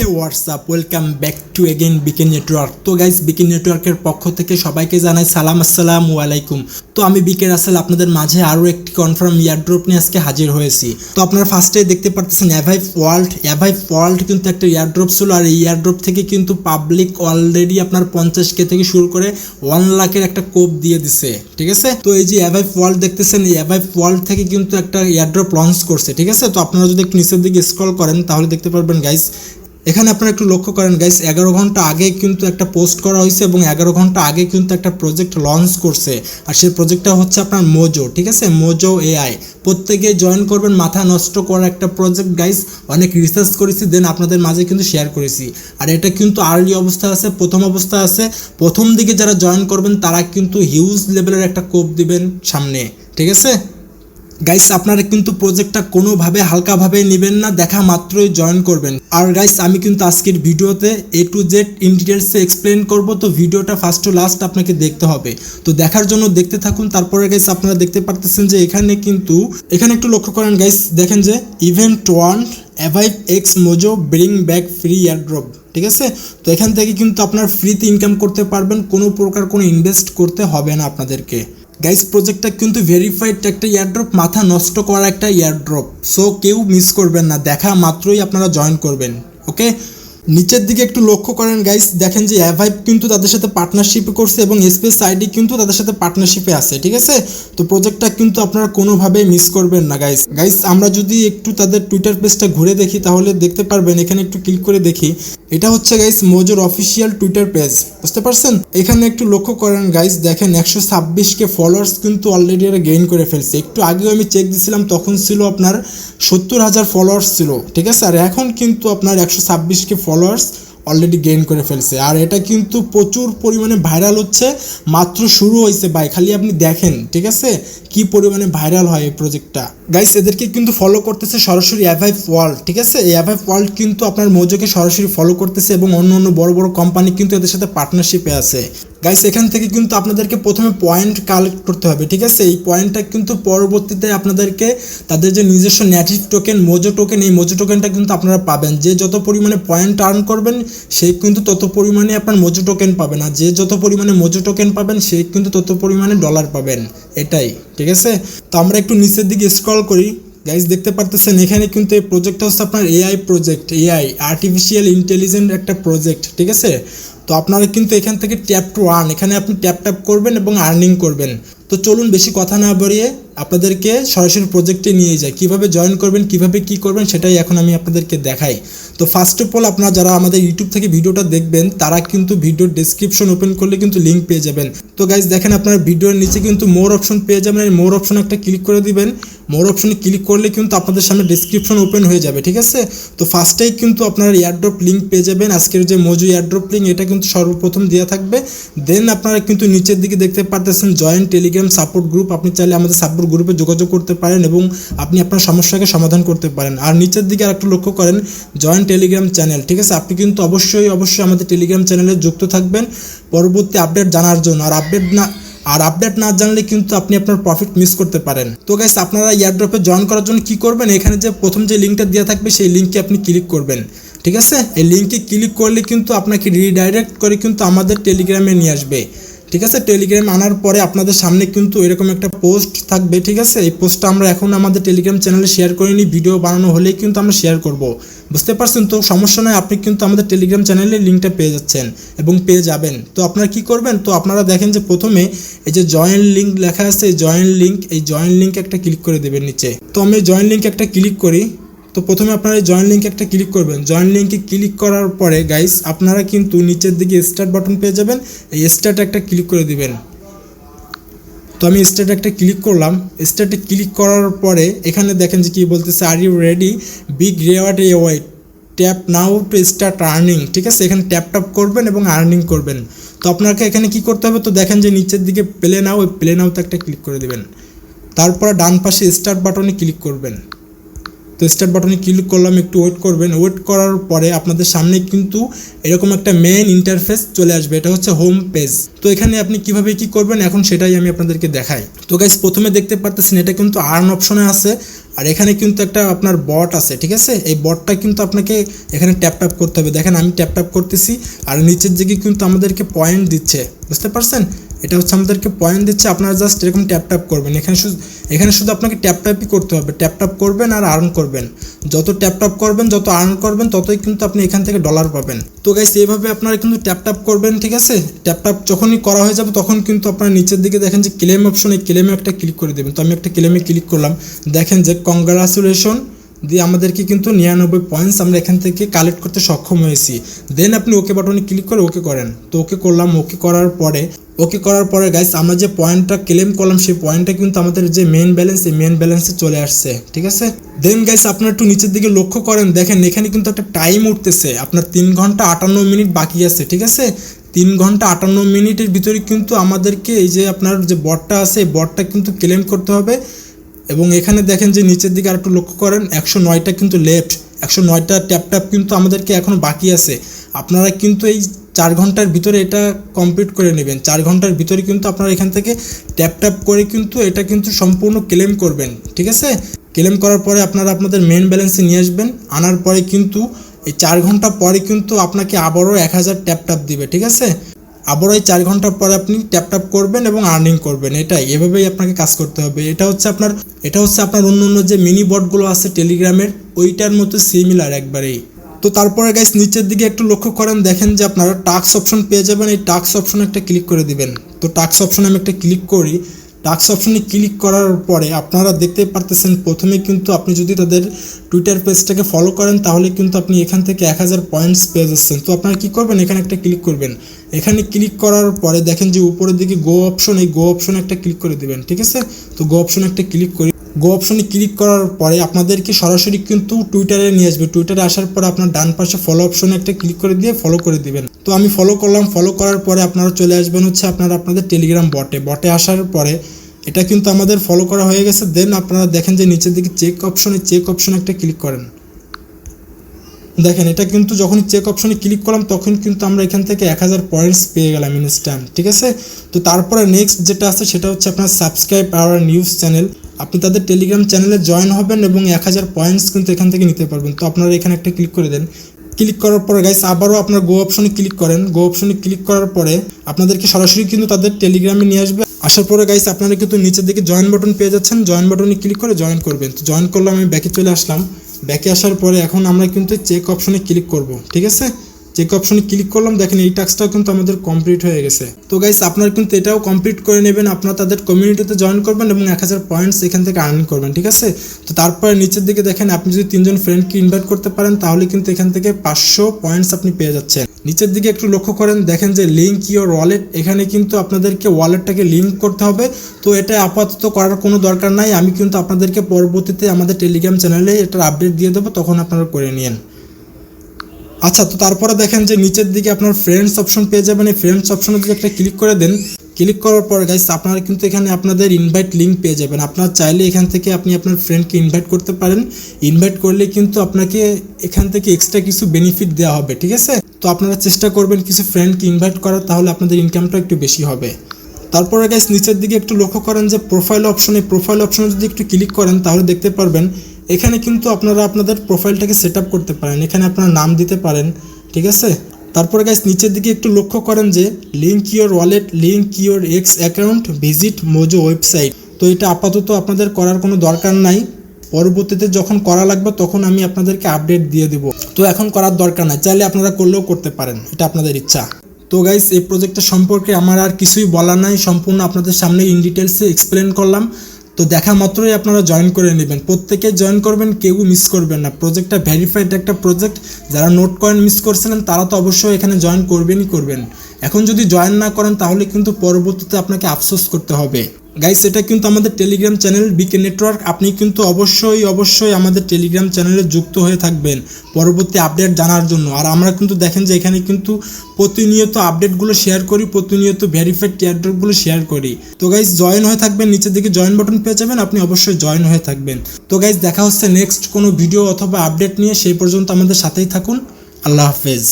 WhatsApp welcome back to again BK network. তো guys, BK নেটওয়ার্কের পক্ষ থেকে সবাইকে জানাই সালাম, আসসালামু আলাইকুম। তো আমি বিকে রাসেল আপনাদের মাঝে আরও একটি কনফার্ম ইয়ারড্রপ নিয়ে আজকে হাজির হয়েছি। তো আপনারা ফার্স্টে দেখতে পাচ্ছেন অ্যাভাইভ ওয়ার্ল্ড কিন্তু একটা ইয়ারড্রপ ছিল, আর এই ইয়ারড্রপ থেকে কিন্তু পাবলিক অলরেডি আপনার 50K থেকে শুরু করে 1 লাখের একটা কোপ দিয়ে দিছে, ঠিক আছে। তো এই যে অ্যাভাইভ ওয়ার্ল্ড দেখতেছেন, এই অ্যাভাইভ ওয়ার্ল্ড থেকে কিন্তু একটা ইয়ারড্রপ লঞ্চ করছে, ঠিক আছে। তো আপনারা যদি একটু নিচের দিকে স্ক্রল করেন তাহলে দেখতে পারবেন গাইস, এখানে আপনারা একটু লক্ষ্য করেন গাইস, 11 ঘন্টা আগে কিন্তু একটা পোস্ট করা হয়েছে এবং 11 ঘন্টা আগে কিন্তু একটা প্রজেক্ট লঞ্চ করছে, আর সেই প্রজেক্টটা হচ্ছে আপনার মোজো, ঠিক আছে। মোজো এআই প্রত্যেকে জয়েন করবেন, মাথা নষ্ট করা একটা প্রজেক্ট গাইস। অনেক রিসার্চ করেছি, দেন আপনাদের মাঝে কিন্তু শেয়ার করেছি। আর এটা কিন্তু আর্লি অবস্থা আছে, প্রথম অবস্থা আছে। প্রথম দিকে যারা জয়েন করবেন তারা কিন্তু হিউজ লেভেলের একটা কোপ দিবেন সামনে, ঠিক আছে গাইস। আপনারা কিন্তু প্রজেক্টটা কোনোভাবে হালকাভাবে নেবেন না, দেখা মাত্রই জয়েন করবেন। আর গাইস, আমি কিন্তু আজকের ভিডিওতে A to Z ইন ডিটেলসে এক্সপ্লেন করব, তো ভিডিওটা ফার্স্ট টু লাস্ট আপনাকে দেখতে হবে। তো দেখার জন্য দেখতে থাকুন। তারপরে গাইস আপনারা দেখতে পারতেছেন যে এখানে একটু লক্ষ্য করেন গাইস, দেখেন যে event 1 Avive X Mojo bring back free airdrop, ঠিক আছে। তো এখান থেকে কিন্তু আপনার ফ্রিতে ইনকাম করতে পারবেন, কোনো প্রকার কোনো ইনভেস্ট করতে হবে না আপনাদেরকে গাইস। প্রজেক্টটা কিন্তু ভেরিফাইড একটা এয়ারড্রপ, মাথা নষ্ট করা একটা এয়ারড্রপ, সো কেউ মিস করবেন না, দেখা মাত্রই আপনারা জয়েন করবেন, ওকে। নিচের দিকে একটু লক্ষ্য করেন গাইস, দেখেন যে অ্যাভাইভ কিন্তু তাদের সাথে পার্টনারশিপে করছে এবং স্পেস আইডি কিন্তু তাদের সাথে পার্টনারশিপে আছে, ঠিক আছে। তো প্রজেক্টটা কিন্তু আপনারা কোনোভাবে মিস করবেন না গাইস। আমরা যদি একটু তাদের টুইটার পেজটা ঘুরে দেখি তাহলে দেখতে পারবেন, এখানে একটু ক্লিক করে দেখি, এটা হচ্ছে গাইস মোজোর অফিসিয়াল টুইটার পেজ, বুঝতে পারছেন। এখানে একটু লক্ষ্য করেন গাইস, দেখেন 126K ফলোয়ার্স কিন্তু অলরেডি এরা গেইন করে ফেলছে। একটু আগেও আমি চেক দিছিলাম, তখন ছিল আপনার 70,000 ফলোয়ার্স ছিল, ঠিক আছে। আর এখন কিন্তু আপনার 126K ফলোয়ার্স অলরেডি গেইন করে ফেলছে, আর এটা কিন্তু প্রচুর পরিমাণে ভাইরাল হচ্ছে। মাত্র শুরু হয়েছে ভাই, খালি আপনি দেখেন, ঠিক আছে, কি পরিমাণে ভাইরাল হয় এই প্রজেক্টটা গাইস। এদেরকে কিন্তু ফলো করতেছে সরাসরি অ্যাভাইভ ওয়ার্ল্ড, ঠিক আছে। এই অ্যাভাইভ ওয়ার্ল্ড কিন্তু আপনার মোজোকে সরাসরি ফলো করতেছে এবং অন্য বড় বড় কোম্পানি কিন্তু এদের সাথে পার্টনারশিপে আছে গাইস। এখান থেকে কিন্তু আপনাদেরকে প্রথমে পয়েন্ট কালেক্ট করতে হবে, ঠিক আছে। এই পয়েন্টটা কিন্তু পরবর্তীতে আপনাদেরকে তাদের যে নিজস্ব নেটিভ টোকেন মোজো টোকেন, এই মোজো টোকেনটা কিন্তু আপনারা পাবেন। যে যত পরিমাণে পয়েন্ট আর্ন করবেন সে কিন্তু তত পরিমাণে আপনার মোজো টোকেন পাবেন, আর যে যত পরিমাণে মোজো টোকেন পাবেন সে কিন্তু তত পরিমাণে ডলার পাবেন, এটাই, ঠিক আছে। তো আমরা একটু নিচের দিকে স্ক্রল করি গাইস, দেখতে পারতেছেন এখানে কিন্তু এই প্রজেক্টটা হচ্ছে আপনার AI project, AI artificial intelligent একটা প্রজেক্ট, ঠিক আছে। তো আপনারা কিন্তু এখান থেকে ট্যাপ টু আর্ন, এখানে আপনি ট্যাপ করবেন এবং আর্নিং করবেন। তো চলুন বেশি কথা না বাড়িয়ে আপনাদেরকে সরাসরি প্রজেক্টে নিয়ে যাই, কিভাবে জয়েন করবেন, কিভাবে কি করবেন সেটাই এখন আমি আপনাদেরকে দেখাই। তো ফার্স্ট অফ অল আপনারা যারা আমাদের ইউটিউব থেকে ভিডিওটা দেখবেন তারা কিন্তু ভিডিওর ডেসক্রিপশন ওপেন করলে কিন্তু লিঙ্ক পেয়ে যাবেন। তো গাইজ দেখেন, আপনার ভিডিওর নিচে কিন্তু মোর অপশন পেয়ে যাবেন, এই মোর অপশন একটা ক্লিক করে দিবেন। মোর অপশনে ক্লিক করলে কিন্তু আপনাদের সামনে ডেসক্রিপশন ওপেন হয়ে যাবে, ঠিক আছে। তো ফার্স্টেই কিন্তু আপনারা এয়ারড্রপ লিঙ্ক পেয়ে যাবেন, আজকের যে মোজো এয়ারড্রপ লিঙ্ক এটা কিন্তু সর্বপ্রথম দেওয়া থাকবে। দেন আপনারা কিন্তু নিচের দিকে দেখতে পারতেছেন জয়েন টেলিগ্রাম সাপোর্ট গ্রুপ, আপনি চাইলে আমাদের সাপোর্ট গ্রুপে যোগাযোগ করতে পারেন এবং আপনি আপনার সমস্যাকে সমাধান করতে পারেন। আর নিচের দিকে আরেকটু লক্ষ্য করেন জয়েন টেলিগ্রাম চ্যানেল, ঠিক আছে। আপনি কিন্তু অবশ্যই আমাদের টেলিগ্রাম চ্যানেলে যুক্ত থাকবেন পরবর্তী আপডেট জানার জন্য। আর আপডেট না জানলে কিন্তু আপনি আপনার প্রফিট মিস করতে পারেন। তো গাইস, আপনারা এয়ারড্রপে জয়েন করার জন্য কি করবেন, এখানে যে প্রথম যে লিঙ্কটা দেওয়া থাকবে সেই লিঙ্কে আপনি ক্লিক করবেন, ঠিক আছে। এই লিঙ্কে ক্লিক করলে কিন্তু আপনাকে রিডাইরেক্ট করে কিন্তু আমাদের টেলিগ্রামে নিয়ে আসবে, ঠিক আছে। টেলিগ্রামে আনার পরে আপনাদের সামনে কিন্তু এরকম একটা পোস্ট থাকবে, ঠিক আছে। এই পোস্টটা আমরা এখন আমাদের টেলিগ্রাম চ্যানেলে শেয়ার করিনি, ভিডিও বানানো হলেই কিন্তু আমরা শেয়ার করব, বুঝতে পারছেন। তো সমস্যা নয়, আপনি কিন্তু আমাদের টেলিগ্রাম চ্যানেলে লিঙ্কটা পেয়ে যাচ্ছেন এবং পেয়ে যাবেন। তো আপনারা কি করবেন, তো আপনারা দেখেন যে প্রথমে এই যে জয়েন লিঙ্ক লেখা আছে, এই জয়েন লিঙ্ক একটা ক্লিক করে দেবেন নিচে। তো আমি জয়েন লিঙ্ক একটা ক্লিক করি। তো প্রথমে আপনারা এই জয়েন লিঙ্কে একটা ক্লিক করবেন। জয়েন লিঙ্কে ক্লিক করার পরে গাইস আপনারা কিন্তু নিচের দিকে স্টার্ট বাটন পেয়ে যাবেন, এই স্টার্ট একটা ক্লিক করে দিবেন। তো আমি স্টার্ট একটা ক্লিক করলাম। স্টার্টে ক্লিক করার পরে এখানে দেখেন যে কি বলতেছে, are you ready, big reward wait, tap now to start earning, ঠিক আছে। এখানে ট্যাপ করবেন এবং আর্নিং করবেন। তো আপনাকে এখানে কি করতে হবে, তো দেখেন যে নিচের দিকে প্লে নাও, ওই প্লে নাওতে একটা ক্লিক করে দেবেন। তারপরে ডান পাশে স্টার্ট বাটনে ক্লিক করবেন। তো স্টার্ট বাটনে ক্লিক করলাম, একটু ওয়েট করবেন। ওয়েট করার পরে আপনাদের সামনে কিন্তু এরকম একটা মেইন ইন্টারফেস চলে আসবে, এটা হচ্ছে হোম পেজ। তো এখানে আপনি কিভাবে কি করবেন এখন সেটাই আমি আপনাদেরকে দেখাই। তো গাইস প্রথমে দেখতে পারতেছেন এটা কিন্তু আর্ন অপশনে আছে, আর এখানে কিন্তু একটা আপনার বট আছে, ঠিক আছে। এই বটটা কিন্তু আপনাকে এখানে ট্যাপ ট্যাপ করতে হবে। দেখেন আমি ট্যাপ ট্যাপ করতেছি আর নিচের দিকে কিন্তু আমাদেরকে পয়েন্ট দিচ্ছে, বুঝতে পারছেন। এটা হচ্ছে আমাদেরকে পয়েন্ট দিচ্ছে, আপনারা জাস্ট এরকম ট্যাপ ট্যাপ করবেন। এখানে শুধু আপনাকে ট্যাপ ট্যাপই করতে হবে, ট্যাপ ট্যাপ করবেন আর আর্ন করবেন। যত ট্যাপ ট্যাপ করবেন, যত আর্ন করবেন, ততই কিন্তু আপনি এখান থেকে ডলার পাবেন। তো গাইস এইভাবে আপনারা কিন্তু ট্যাপ ট্যাপ করবেন, ঠিক আছে। ট্যাপ ট্যাপ যখনই করা হয়ে যাবে তখন কিন্তু আপনারা নিচের দিকে দেখেন যে ক্লেম অপশন, এই ক্লেমে একটা ক্লিক করে দেবেন। তো আমি একটা ক্লেমে ক্লিক করলাম, দেখেন যে কংগ্রাচুলেশন দিয়ে আমাদেরকে কিন্তু 99 পয়েন্টস আমরা এখান থেকে কালেক্ট করতে সক্ষম হয়েছি। দেন আপনি ওকে বাটনে ক্লিক করে ওকে করেন। তো ওকে করলাম, ওকে করার পরে গাইস আমরা যে পয়েন্টটা ক্লেম করলাম সেই পয়েন্টটা কিন্তু আমাদের যে মেইন ব্যালেন্স, এই মেইন ব্যালেন্সে চলে আসছে, ঠিক আছে। দেন গাইস আপনারা একটু নিচের দিকে লক্ষ্য করেন, দেখেন এখানে কিন্তু একটা টাইম উঠতেছে, আপনার 3 ঘন্টা 58 মিনিট বাকি আছে, ঠিক আছে। 3 ঘন্টা 58 মিনিটের ভিতরে কিন্তু আমাদেরকে এই যে আপনার যে বটটা আছে এই বটটা কিন্তু ক্লেম করতে হবে। এবং এখানে দেখেন যে নিচের দিকে আর একটু লক্ষ্য করেন, 109টা কিন্তু লেফট, 109টা ট্যাপ ট্যাপ কিন্তু আমাদেরকে এখনও বাকি আছে। আপনারা কিন্তু এই 4 ঘন্টার ভিতরে এটা কমপ্লিট করে নেবেন। 4 ঘন্টার ভিতরে কিন্তু আপনারা এখান থেকে ট্যাপ ট্যাপ করে কিন্তু এটা কিন্তু সম্পূর্ণ ক্লেম করবেন, ঠিক আছে। ক্লেম করার পরে আপনারা আপনাদের মেন ব্যালেন্সে নিয়ে আসবেন। আনার পরে কিন্তু এই 4 ঘন্টা পরে কিন্তু আপনাকে আবারও 1000 ট্যাপ ট্যাপ দিবে, ঠিক আছে। আবারও এই 4 ঘন্টা পরে আপনি ট্যাপ ট্যাপ করবেন এবং আর্নিং করবেন। এভাবেই আপনাকে কাজ করতে হবে। এটা হচ্ছে আপনার অন্য যে মিনি বটগুলো আছে টেলিগ্রামের, ওইটার মতো সিমিলার একবারেই। তো তারপরে গাইস নিচের দিকে একটু লক্ষ্য করেন, দেখেন যে আপনারা টাস্ক অপশন পেয়ে যাবেন। এই টাস্ক অপশনে একটা ক্লিক করে দিবেন। তো টাস্ক অপশনে আমি একটা ক্লিক করি। টাস্ক অপশনে ক্লিক করার পরে আপনারা দেখতে পারতেছেন প্রথমে কিন্তু আপনি যদি তাদের টুইটার পেজটাকে ফলো করেন তাহলে কিন্তু আপনি এখান থেকে 1000 পয়েন্টস পেয়ে যাচ্ছেন। তো আপনারা কী করবেন, এখানে একটা ক্লিক করবেন। এখানে ক্লিক করার পরে দেখেন যে উপরের দিকে গো অপশন, এই গো অপশনে একটা ক্লিক করে দেবেন, ঠিক আছে। তো গো অপশনে একটা ক্লিক করি। গো অপশনে ক্লিক করার পরে আপনাদেরকে সরাসরি কিন্তু টুইটারে নিয়ে আসবে। টুইটারে আসার পরে আপনার ডান পাশে ফলো অপশনে একটা ক্লিক করে দিয়ে ফলো করে দিবেন। তো আমি ফলো করলাম। ফলো করার পরে আপনারা চলে আসবেন হচ্ছে আপনাদের টেলিগ্রাম বটে আসার পরে এটা কিন্তু আমাদের ফলো করা হয়ে গেছে। দেন আপনারা দেখেন যে নিচের দিকে চেক অপশনে একটা ক্লিক করেন। দেখেন এটা কিন্তু যখন চেক অপশনে ক্লিক করলাম তখন কিন্তু আমরা এখান থেকে 1000 পয়েন্টস পেয়ে গেলাম ইনস্ট্যান্ট, ঠিক আছে। তো তারপরে নেক্সট যেটা আছে সেটা হচ্ছে আপনার সাবস্ক্রাইব আওয়ার নিউজ চ্যানেল। আপনি তাদের টেলিগ্রাম চ্যানেলে জয়েন হবেন এবং 1000 পয়েন্টস কিন্তু এখান থেকে নিতে পারবেন। তো আপনারা এখানে একটা ক্লিক করে দেন। ক্লিক করার পরে গাইস আবারও আপনার গো অপশনে ক্লিক করেন। গো অপশনে ক্লিক করার পরে আপনাদেরকে সরাসরি কিন্তু তাদের টেলিগ্রামে নিয়ে আসবে। আসার পরে গাইস আপনারা কিন্তু নিচের দিকে জয়েন বাটন পেয়ে যাচ্ছেন। জয়েন বাটনে ক্লিক করে জয়েন করবেন। তো জয়েন করলাম, আমি ব্যাকে চলে আসলাম। ব্যাকে আসার পরে এখন আমরা কিন্তু চেক অপশনে ক্লিক করব, ঠিক আছে। চেক অপশনে ক্লিক করলাম, দেখেন এই টাস্কটাও কিন্তু আমাদের কমপ্লিট হয়ে গেছে। তো গাইস আপনারা কিন্তু এটাও কমপ্লিট করে নেবেন। আপনারা তাদের কমিউনিটিতে জয়েন করবেন এবং 1000 পয়েন্টস এখান থেকে আর্নিং করবেন, ঠিক আছে। তো তারপরে নিচের দিকে দেখেন আপনি যদি 3 জন ফ্রেন্ডকে ইনভাইট করতে পারেন তাহলে কিন্তু এখান থেকে 500 পয়েন্টস আপনি পেয়ে যাচ্ছেন। নিচের দিকে একটু লক্ষ্য করেন, দেখেন যে লিঙ্ক ইওর ওয়ালেট, এখানে কিন্তু আপনাদেরকে ওয়ালেটটাকে লিঙ্ক করতে হবে। তো এটা আপাতত করার কোনো দরকার নাই। আমি কিন্তু আপনাদেরকে পরবর্তীতে আমাদের টেলিগ্রাম চ্যানেলে এটার আপডেট দিয়ে দেবো, তখন আপনারা করে নিন। আচ্ছা, তো তারপরে দেখেন যে নিচের দিকে আপনার ফ্রেন্ডস অপশন পেয়ে যাবেন। এই ফ্রেন্ডস অপশনে যদি একটা ক্লিক করে দেন, ক্লিক করার পরে গাইস আপনারা কিন্তু এখানে আপনাদের ইনভাইট লিঙ্ক পেয়ে যাবেন। আপনারা চাইলে এখান থেকে আপনি আপনার ফ্রেন্ডকে ইনভাইট করতে পারেন। ইনভাইট করলে কিন্তু আপনাকে এখান থেকে এক্সট্রা কিছু বেনিফিট দেওয়া হবে, ঠিক আছে। তো আপনারা চেষ্টা করবেন কিছু ফ্রেন্ডকে ইনভাইট করার, তাহলে আপনাদের ইনকামটা একটু বেশি হবে। তারপরে গাইস নিচের দিকে একটু লক্ষ্য করেন যে প্রোফাইল অপশনে যদি একটু ক্লিক করেন তাহলে দেখতে পারবেন এখানে কিন্তু আপনারা আপনাদের প্রোফাইলটাকে সেট আপ করতে পারেন। এখানে আপনারা নাম দিতে পারেন, ঠিক আছে। তারপরে গাইস নিচের দিকে একটু লক্ষ্য করেন যে link your wallet, link your x account, visit Mojo website. তো এটা আপাতত আপনাদের করার কোনো দরকার নাই। পরবর্তীতে যখন করা লাগবে তখন আমি আপনাদেরকে আপডেট দিয়ে দেবো। তো এখন করার দরকার নাই, চাইলে আপনারা করলেও করতে পারেন, এটা আপনাদের ইচ্ছা। তো গাইস এই প্রজেক্টটা সম্পর্কে আমার আর কিছুই বলার নাই, সম্পূর্ণ আপনাদের সামনে ইন ডিটেলসে এক্সপ্লেন করলাম। তো দেখা মাত্রই আপনারা জয়েন করে নেবেন, প্রত্যেকে জয়েন করবেন, কেউ মিস করবেন না। প্রজেক্টটা ভেরিফাইড একটা প্রজেক্ট। যারা নোট কয়েন মিস করছিলেন তারা তো অবশ্যই এখানে জয়েন করবেন। এখন যদি জয়েন না করেন তাহলে কিন্তু পরবর্তীতে আপনাকে আফসোস করতে হবে। গাইস এটা কিন্তু আমাদের টেলিগ্রাম চ্যানেল বিকে নেটওয়ার্ক। আপনি কিন্তু অবশ্যই আমাদের টেলিগ্রাম চ্যানেলে যুক্ত হয়ে থাকবেন পরবর্তী আপডেট জানার জন্য। আর আমরা কিন্তু দেখেন যে এখানে কিন্তু প্রতিনিয়ত আপডেটগুলো শেয়ার করি, প্রতিনিয়ত ভেরিফাইড টিয়ারড্রপগুলো শেয়ার করি। তো গাইস জয়েন হয়ে থাকবেন, নিচের দিকে জয়েন বাটন পেয়ে যাবেন, আপনি অবশ্যই জয়েন হয়ে থাকবেন। তো গাইস দেখা হচ্ছে নেক্সট কোনো ভিডিও অথবা আপডেট নিয়ে। সেই পর্যন্ত আমাদের সাথেই থাকুন। আল্লাহ হাফেজ।